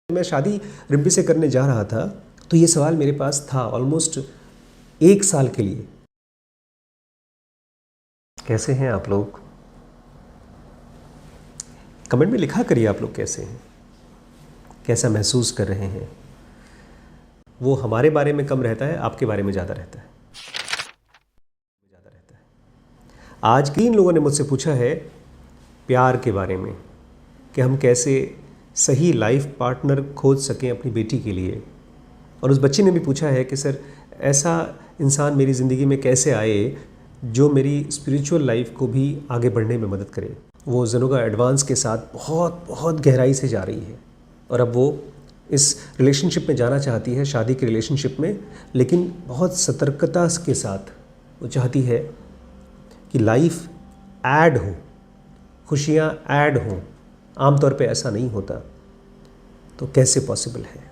मैं शादी रिम्पी से करने जा रहा था तो ये सवाल मेरे पास था ऑलमोस्ट 1 साल के लिए। कैसे हैं आप लोग? कमेंट में लिखा करिए आप लोग कैसे हैं, कैसा महसूस कर रहे हैं। वो हमारे बारे में कम रहता है, आपके बारे में ज़्यादा रहता है। आज 3 लोगों ने मुझसे पूछा है प्यार के बारे में कि हम कैसे सही लाइफ पार्टनर खोज सकें अपनी बेटी के लिए। और उस बच्चे ने भी पूछा है कि सर ऐसा इंसान मेरी ज़िंदगी में कैसे आए जो मेरी स्पिरिचुअल लाइफ को भी आगे बढ़ने में मदद करे। वो ज़ेनोगा एडवांस के साथ बहुत बहुत गहराई से जा रही है और अब वो इस रिलेशनशिप में जाना चाहती है, शादी के रिलेशनशिप में, लेकिन बहुत सतर्कता के साथ वो चाहती है कि लाइफ ऐड हो, खुशियाँ ऐड हों। आमतौर पे ऐसा नहीं होता। तो कैसे पॉसिबल है?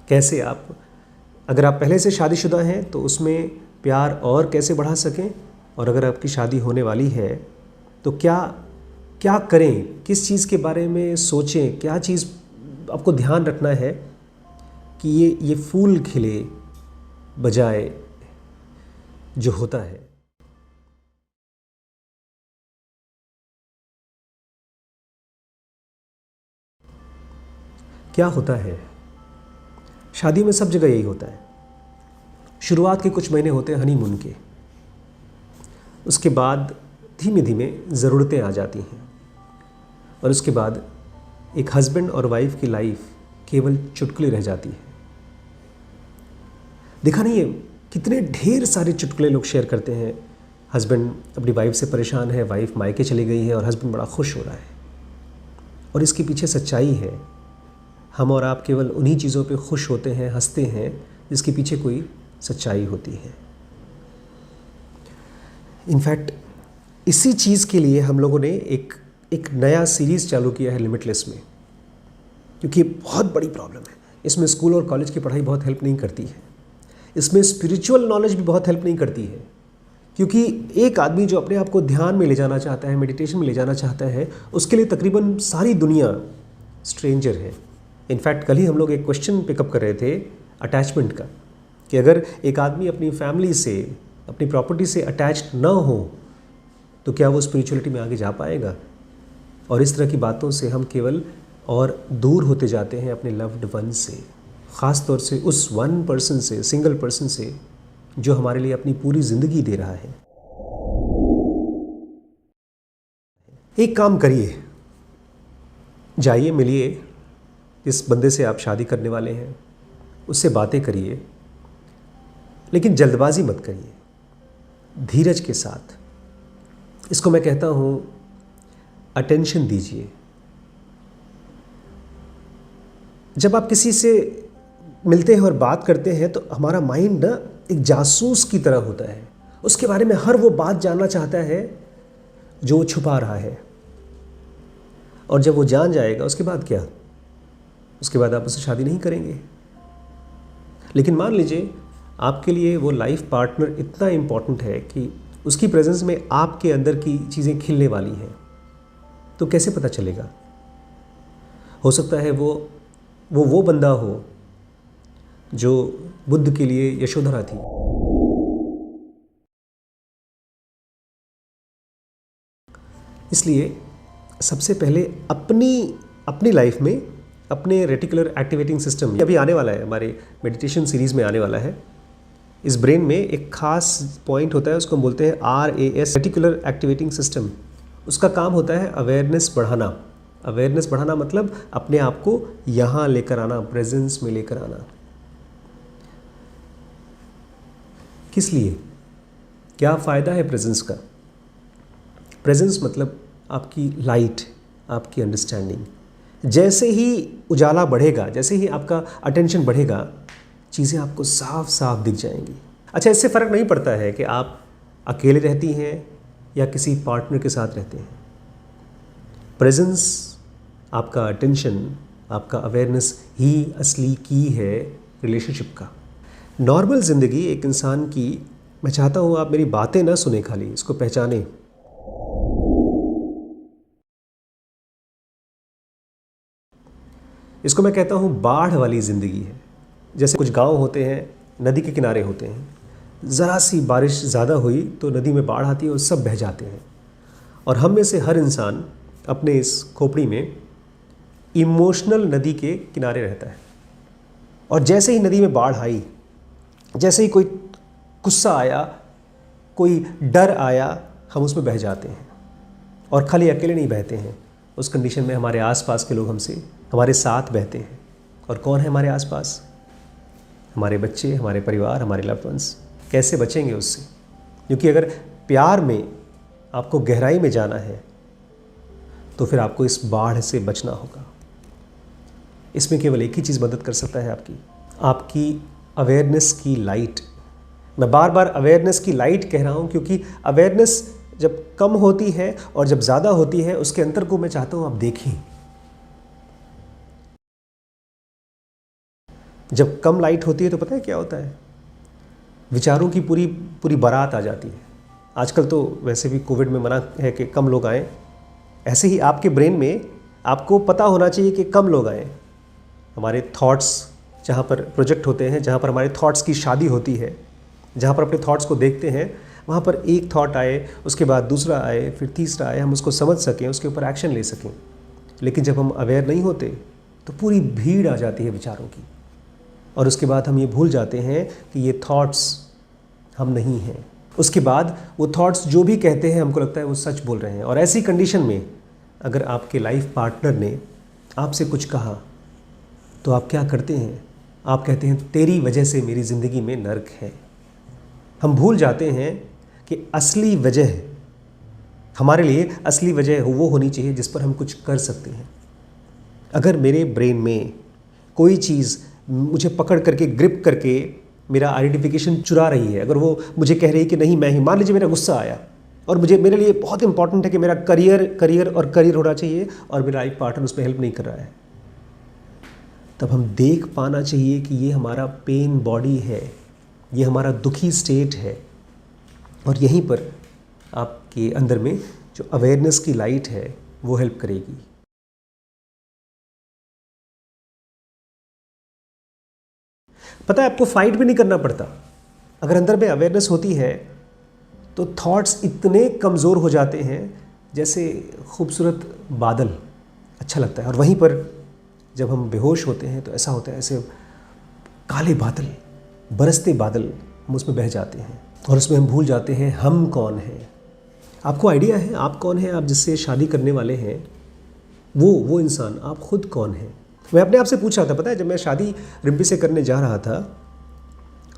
कैसे आप, अगर आप पहले से शादीशुदा हैं तो उसमें प्यार और कैसे बढ़ा सकें, और अगर आपकी शादी होने वाली है तो क्या क्या करें, किस चीज़ के बारे में सोचें, क्या चीज़ आपको ध्यान रखना है कि ये फूल खिले बजाय जो होता है। क्या होता है शादी में? सब जगह यही होता है। शुरुआत के कुछ महीने होते हैं हनीमून के, उसके बाद धीमे धीमे ज़रूरतें आ जाती हैं और उसके बाद एक हस्बैंड और वाइफ की लाइफ केवल चुटकुले रह जाती है। देखा नहीं है कितने ढेर सारे चुटकुले लोग शेयर करते हैं। हस्बैंड अपनी वाइफ से परेशान है, वाइफ मायके चली गई है और हस्बैंड बड़ा खुश हो रहा है। और इसके पीछे सच्चाई है, हम और आप केवल उन्हीं चीज़ों पे खुश होते हैं, हंसते हैं जिसके पीछे कोई सच्चाई होती है। इनफैक्ट इसी चीज़ के लिए हम लोगों ने एक नया सीरीज़ चालू किया है लिमिटलेस में, क्योंकि ये बहुत बड़ी प्रॉब्लम है। इसमें स्कूल और कॉलेज की पढ़ाई बहुत हेल्प नहीं करती है, इसमें स्पिरिचुअल नॉलेज भी बहुत हेल्प नहीं करती है। क्योंकि एक आदमी जो अपने आप को ध्यान में ले जाना चाहता है, मेडिटेशन में ले जाना चाहता है, उसके लिए तकरीबन सारी दुनिया स्ट्रेंजर है। इनफैक्ट कल ही हम लोग एक क्वेश्चन पिकअप कर रहे थे अटैचमेंट का, कि अगर एक आदमी अपनी फैमिली से, अपनी प्रॉपर्टी से अटैच्ड ना हो तो क्या वो स्पिरिचुअलिटी में आगे जा पाएगा? और इस तरह की बातों से हम केवल और दूर होते जाते हैं अपने लव्ड वन से, ख़ास तौर से उस वन पर्सन से, सिंगल पर्सन से जो हमारे लिए अपनी पूरी ज़िंदगी दे रहा है। एक काम करिए, जाइए मिलिए जिस बंदे से आप शादी करने वाले हैं, उससे बातें करिए, लेकिन जल्दबाजी मत करिए, धीरज के साथ। इसको मैं कहता हूँ अटेंशन दीजिए। जब आप किसी से मिलते हैं और बात करते हैं तो हमारा माइंड ना एक जासूस की तरह होता है, उसके बारे में हर वो बात जानना चाहता है जो वो छुपा रहा है। और जब वो जान जाएगा उसके बाद क्या? उसके बाद आप उससे शादी नहीं करेंगे। लेकिन मान लीजिए आपके लिए वो लाइफ पार्टनर इतना इम्पॉर्टेंट है कि उसकी प्रेजेंस में आपके अंदर की चीज़ें खिलने वाली हैं, तो कैसे पता चलेगा? हो सकता है वो बंदा हो जो बुद्ध के लिए यशोधरा थी। इसलिए सबसे पहले अपनी लाइफ में अपने रेटिकुलर एक्टिवेटिंग सिस्टम अभी आने वाला है, हमारे मेडिटेशन सीरीज़ में आने वाला है। इस ब्रेन में एक खास पॉइंट होता है, उसको हम बोलते हैं RAS, रेटिकुलर एक्टिवेटिंग सिस्टम। उसका काम होता है अवेयरनेस बढ़ाना। अवेयरनेस बढ़ाना मतलब अपने आप को यहाँ लेकर आना, प्रेजेंस में लेकर आना। किस लिए? क्या फ़ायदा है प्रेजेंस का? प्रेजेंस मतलब आपकी लाइट, आपकी अंडरस्टैंडिंग। जैसे ही उजाला बढ़ेगा, जैसे ही आपका अटेंशन बढ़ेगा, चीज़ें आपको साफ साफ दिख जाएंगी। अच्छा, इससे फ़र्क नहीं पड़ता है कि आप अकेले रहती हैं या किसी पार्टनर के साथ रहते हैं। प्रेजेंस, आपका अटेंशन, आपका अवेयरनेस ही असली की है रिलेशनशिप का। नॉर्मल ज़िंदगी एक इंसान की, मैं चाहता हूँ आप मेरी बातें ना सुने, खाली इसको पहचानें। इसको मैं कहता हूँ बाढ़ वाली ज़िंदगी है। जैसे कुछ गांव होते हैं, नदी के किनारे होते हैं, ज़रा सी बारिश ज़्यादा हुई तो नदी में बाढ़ आती है और सब बह जाते हैं। और हम में से हर इंसान अपने इस खोपड़ी में इमोशनल नदी के किनारे रहता है। और जैसे ही नदी में बाढ़ आई, जैसे ही कोई गुस्सा आया, कोई डर आया, हम उसमें बह जाते हैं। और खाली अकेले नहीं बहते हैं, उस कंडीशन में हमारे आसपास के लोग हमसे हमारे साथ बहते हैं। और कौन है हमारे आसपास? हमारे बच्चे, हमारे परिवार, हमारे लव्ड वंस। कैसे बचेंगे उससे? क्योंकि अगर प्यार में आपको गहराई में जाना है तो फिर आपको इस बाढ़ से बचना होगा। इसमें केवल एक ही चीज़ मदद कर सकता है, आपकी अवेयरनेस की लाइट। मैं बार बार अवेयरनेस की लाइट कह रहा हूँ क्योंकि अवेयरनेस जब कम होती है और जब ज़्यादा होती है, उसके अंतर को मैं चाहता हूँ आप देखें। जब कम लाइट होती है तो पता है क्या होता है? विचारों की पूरी पूरी बारात आ जाती है। आजकल तो वैसे भी कोविड में मना है कि कम लोग आएँ। ऐसे ही आपके ब्रेन में आपको पता होना चाहिए कि कम लोग आएँ। हमारे थॉट्स जहाँ पर प्रोजेक्ट होते हैं, जहाँ पर हमारे थॉट्स की शादी होती है, जहाँ पर अपने थॉट्स को देखते हैं, वहाँ पर एक थॉट आए, उसके बाद दूसरा आए, फिर तीसरा आए, हम उसको समझ सकें, उसके ऊपर एक्शन ले सकें। लेकिन जब हम अवेयर नहीं होते तो पूरी भीड़ आ जाती है विचारों की, और उसके बाद हम ये भूल जाते हैं कि ये थॉट्स हम नहीं हैं। उसके बाद वो थॉट्स जो भी कहते हैं हमको लगता है वो सच बोल रहे हैं। और ऐसी कंडीशन में अगर आपके लाइफ पार्टनर ने आपसे कुछ कहा तो आप क्या करते हैं? आप कहते हैं तेरी वजह से मेरी ज़िंदगी में नर्क है। हम भूल जाते हैं कि असली वजह, हमारे लिए असली वजह वो होनी चाहिए जिस पर हम कुछ कर सकते हैं। अगर मेरे ब्रेन में कोई चीज़ मुझे पकड़ करके, ग्रिप करके मेरा आइडेंटिफिकेशन चुरा रही है, अगर वो मुझे कह रही है कि नहीं मैं ही, मान लीजिए मेरा गुस्सा आया और मेरे लिए बहुत इंपॉर्टेंट है कि मेरा करियर होना चाहिए और मेरा लाइफ पार्टनर उसमें हेल्प नहीं कर रहा है, तब हम देख पाना चाहिए कि ये हमारा पेन बॉडी है, ये हमारा दुखी स्टेट है। और यहीं पर आपके अंदर में जो अवेयरनेस की लाइट है वो हेल्प करेगी। पता है, आपको फाइट भी नहीं करना पड़ता। अगर अंदर में अवेयरनेस होती है तो थॉट्स इतने कमज़ोर हो जाते हैं जैसे खूबसूरत बादल, अच्छा लगता है। और वहीं पर जब हम बेहोश होते हैं तो ऐसा होता है, ऐसे काले बादल, बरसते बादल, हम उसमें बह जाते हैं और उसमें हम भूल जाते हैं हम कौन हैं। आपको आइडिया है आप कौन हैं? आप जिससे शादी करने वाले हैं वो इंसान, आप खुद कौन हैं? मैं अपने आप से पूछ रहा था, पता है, जब मैं शादी रिम्पी से करने जा रहा था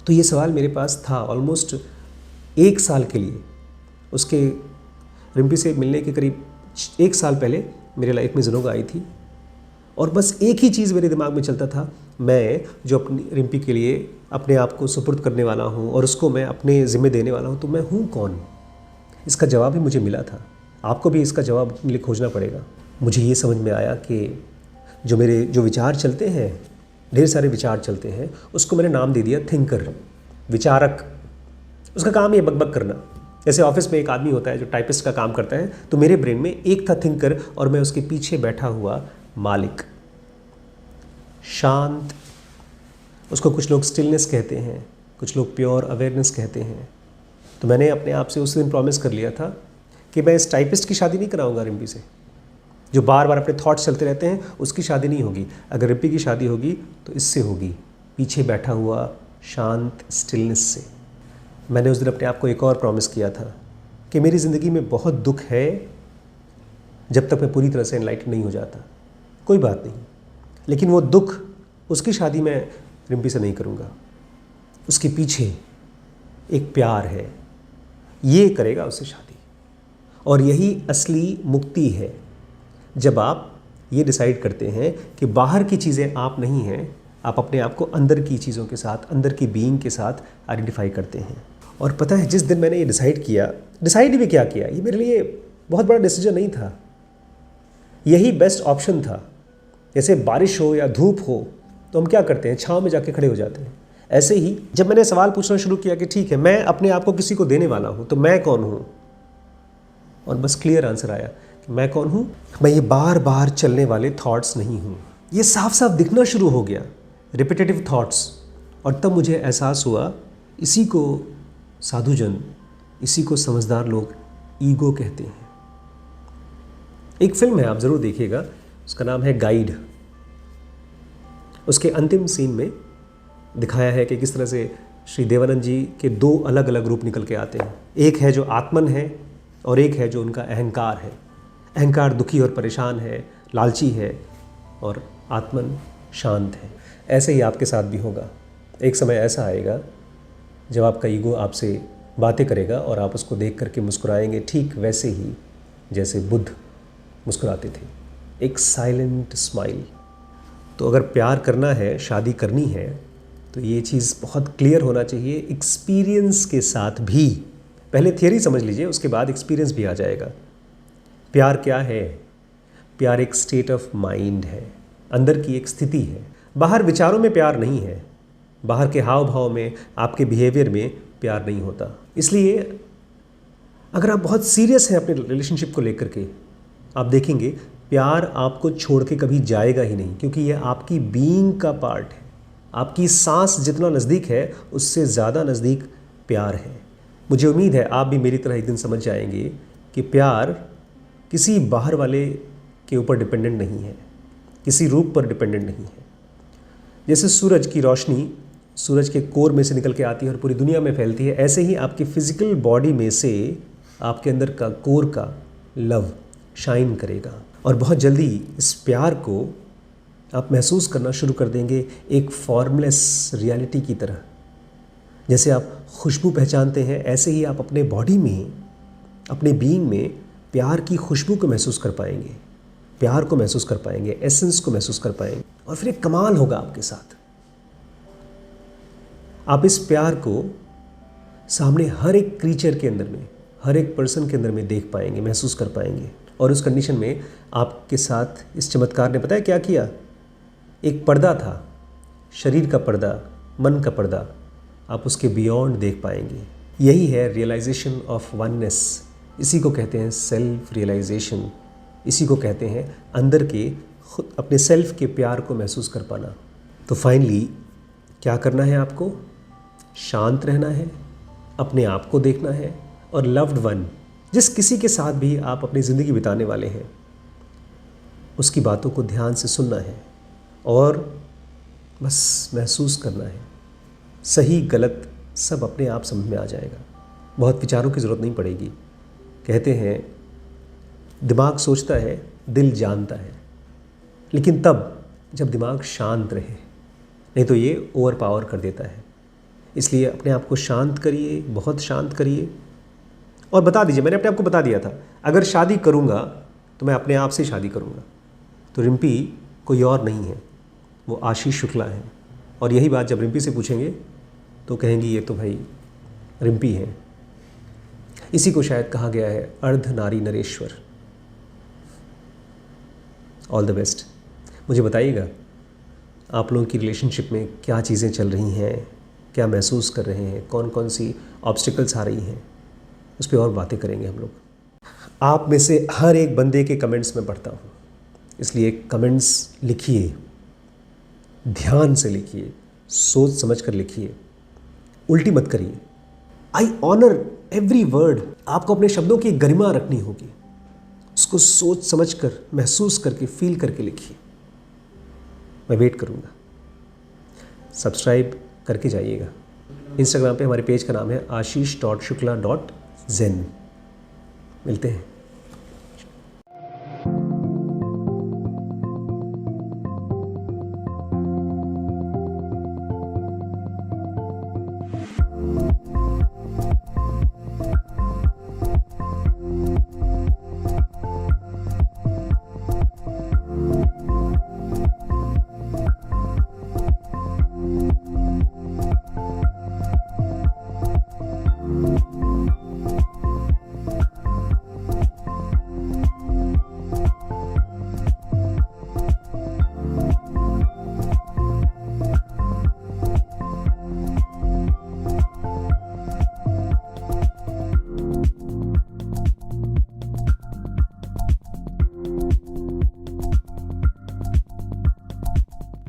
तो ये सवाल मेरे पास था ऑलमोस्ट 1 साल के लिए। उसके रिम्पी से मिलने के करीब 1 साल पहले मेरे लाइफ में ज़िनोगा आई थी और बस एक ही चीज़ मेरे दिमाग में चलता था, मैं जो अपनी रिम्पी के लिए अपने आप को सुपुर्द करने वाला हूँ और उसको मैं अपने ज़िम्मे देने वाला हूँ, तो मैं हूँ कौन? इसका जवाब भी मुझे मिला था। आपको भी इसका जवाब अपने लिए खोजना पड़ेगा। मुझे ये समझ में आया कि जो विचार चलते हैं, ढेर सारे विचार चलते हैं, उसको मैंने नाम दे दिया थिंकर, विचारक। उसका काम है बकबक करना। जैसे ऑफिस में एक आदमी होता है जो टाइपिस्ट का काम करता है, तो मेरे ब्रेन में एक था थिंकर और मैं उसके पीछे बैठा हुआ मालिक, शांत। उसको कुछ लोग स्टिलनेस कहते हैं, कुछ लोग प्योर अवेयरनेस कहते हैं। तो मैंने अपने आप से उस दिन प्रॉमिस कर लिया था कि मैं इस टाइपिस्ट की शादी नहीं कराऊंगा रिम्पी से, जो बार बार अपने थॉट्स चलते रहते हैं, उसकी शादी नहीं होगी। अगर रिम्पी की शादी होगी तो इससे होगी, पीछे बैठा हुआ शांत स्टिलनेस से। मैंने उस दिन अपने आप को एक और प्रॉमिस किया था कि मेरी ज़िंदगी में बहुत दुख है जब तक मैं पूरी तरह से एनलाइटन नहीं हो जाता। कोई बात नहीं, लेकिन वो दुख, उसकी शादी मैं रिम्पी से नहीं करूँगा। उसके पीछे एक प्यार है, ये करेगा उससे शादी। और यही असली मुक्ति है, जब आप ये डिसाइड करते हैं कि बाहर की चीज़ें आप नहीं हैं, आप अपने आप को अंदर की चीज़ों के साथ, अंदर की बीइंग के साथ आइडेंटिफाई करते हैं। और पता है, जिस दिन मैंने ये डिसाइड भी क्या किया, ये मेरे लिए बहुत बड़ा डिसीजन नहीं था, यही बेस्ट ऑप्शन था। जैसे बारिश हो या धूप हो तो हम क्या करते हैं, छाँव में जाके खड़े हो जाते हैं। ऐसे ही जब मैंने सवाल पूछना शुरू किया कि ठीक है, मैं अपने आप को किसी को देने वाला हूँ, तो मैं कौन हूँ? और बस क्लियर आंसर आया कि मैं कौन हूँ? मैं ये बार बार चलने वाले थॉट्स नहीं हूँ। ये साफ साफ दिखना शुरू हो गया, रिपीटेटिव थॉट्स। और तब मुझे एहसास हुआ, इसी को साधुजन, इसी को समझदार लोग ईगो कहते हैं। एक फिल्म है, आप ज़रूर देखिएगा, उसका नाम है गाइड। उसके अंतिम सीन में दिखाया है कि किस तरह से श्री देवानंद जी के दो अलग अलग रूप निकल के आते हैं। एक है जो आत्मन है और एक है जो उनका अहंकार है। अहंकार दुखी और परेशान है, लालची है, और आत्मन शांत है। ऐसे ही आपके साथ भी होगा। एक समय ऐसा आएगा जब आपका ईगो आपसे बातें करेगा और आप उसको देख करके मुस्कुराएंगे, ठीक वैसे ही जैसे बुद्ध मुस्कुराते थे, एक साइलेंट स्माइल। तो अगर प्यार करना है, शादी करनी है, तो ये चीज़ बहुत क्लियर होना चाहिए एक्सपीरियंस के साथ भी। पहले थियरी समझ लीजिए, उसके बाद एक्सपीरियंस भी आ जाएगा। प्यार क्या है? प्यार एक स्टेट ऑफ माइंड है, अंदर की एक स्थिति है। बाहर विचारों में प्यार नहीं है, बाहर के हाव भाव में, आपके बिहेवियर में प्यार नहीं होता। इसलिए अगर आप बहुत सीरियस हैं अपने रिलेशनशिप को लेकर के, आप देखेंगे प्यार आपको छोड़ के कभी जाएगा ही नहीं, क्योंकि यह आपकी बीइंग का पार्ट है। आपकी सांस जितना नज़दीक है, उससे ज़्यादा नज़दीक प्यार है। मुझे उम्मीद है आप भी मेरी तरह एक दिन समझ जाएंगे कि प्यार किसी बाहर वाले के ऊपर डिपेंडेंट नहीं है, किसी रूप पर डिपेंडेंट नहीं है। जैसे सूरज की रोशनी सूरज के कोर में से निकल के आती है और पूरी दुनिया में फैलती है, ऐसे ही आपकी फिजिकल बॉडी में से आपके अंदर का कोर का लव शाइन करेगा। और बहुत जल्दी इस प्यार को आप महसूस करना शुरू कर देंगे एक फॉर्मलेस रियलिटी की तरह। जैसे आप खुशबू पहचानते हैं, ऐसे ही आप अपने बॉडी में, अपने बीइंग में प्यार की खुशबू को महसूस कर पाएंगे, प्यार को महसूस कर पाएंगे, एसेंस को महसूस कर पाएंगे। और फिर एक कमाल होगा आपके साथ। आप इस प्यार को सामने हर एक क्रीचर के अंदर में, हर एक पर्सन के अंदर में देख पाएंगे, महसूस कर पाएंगे। और उस कंडीशन में आपके साथ इस चमत्कार ने पता है क्या किया? एक पर्दा था, शरीर का पर्दा, मन का पर्दा, आप उसके बियॉन्ड देख पाएंगे। यही है रियलाइजेशन ऑफ वननेस। इसी को कहते हैं सेल्फ रियलाइजेशन। इसी को कहते हैं अंदर के खुद अपने सेल्फ के प्यार को महसूस कर पाना। तो फाइनली क्या करना है आपको? शांत रहना है, अपने आप को देखना है, और लव्ड वन, जिस किसी के साथ भी आप अपनी ज़िंदगी बिताने वाले हैं, उसकी बातों को ध्यान से सुनना है और बस महसूस करना है। सही गलत सब अपने आप समझ में आ जाएगा, बहुत विचारों की ज़रूरत नहीं पड़ेगी। कहते हैं दिमाग सोचता है, दिल जानता है, लेकिन तब जब दिमाग शांत रहे, नहीं तो ये ओवर पावर कर देता है। इसलिए अपने आप को शांत करिए, बहुत शांत करिए, और बता दीजिए, मैंने अपने आप को बता दिया था, अगर शादी करूँगा तो मैं अपने आप से शादी करूँगा। तो रिम्पी कोई और नहीं है, वो आशीष शुक्ला है। और यही बात जब रिम्पी से पूछेंगे तो कहेंगी ये तो भाई रिम्पी है। इसी को शायद कहा गया है अर्ध नारी नरेश्वर। All the best. मुझे बताइएगा आप लोगों की रिलेशनशिप में क्या चीज़ें चल रही हैं, क्या महसूस कर रहे हैं, कौन कौन सी ऑब्स्टिकल्स आ रही हैं, उस पर और बातें करेंगे हम लोग। आप में से हर एक बंदे के कमेंट्स में पढ़ता हूँ, इसलिए कमेंट्स लिखिए, ध्यान से लिखिए, सोच समझ कर लिखिए, उल्टी मत करिए। I honour every word. आपको अपने शब्दों की गरिमा रखनी होगी, उसको सोच समझ कर, महसूस करके, फील करके लिखिए। मैं वेट करूँगा। सब्सक्राइब करके जाइएगा। इंस्टाग्राम पे हमारे पेज का नाम है ashish.shukla.zen। मिलते हैं।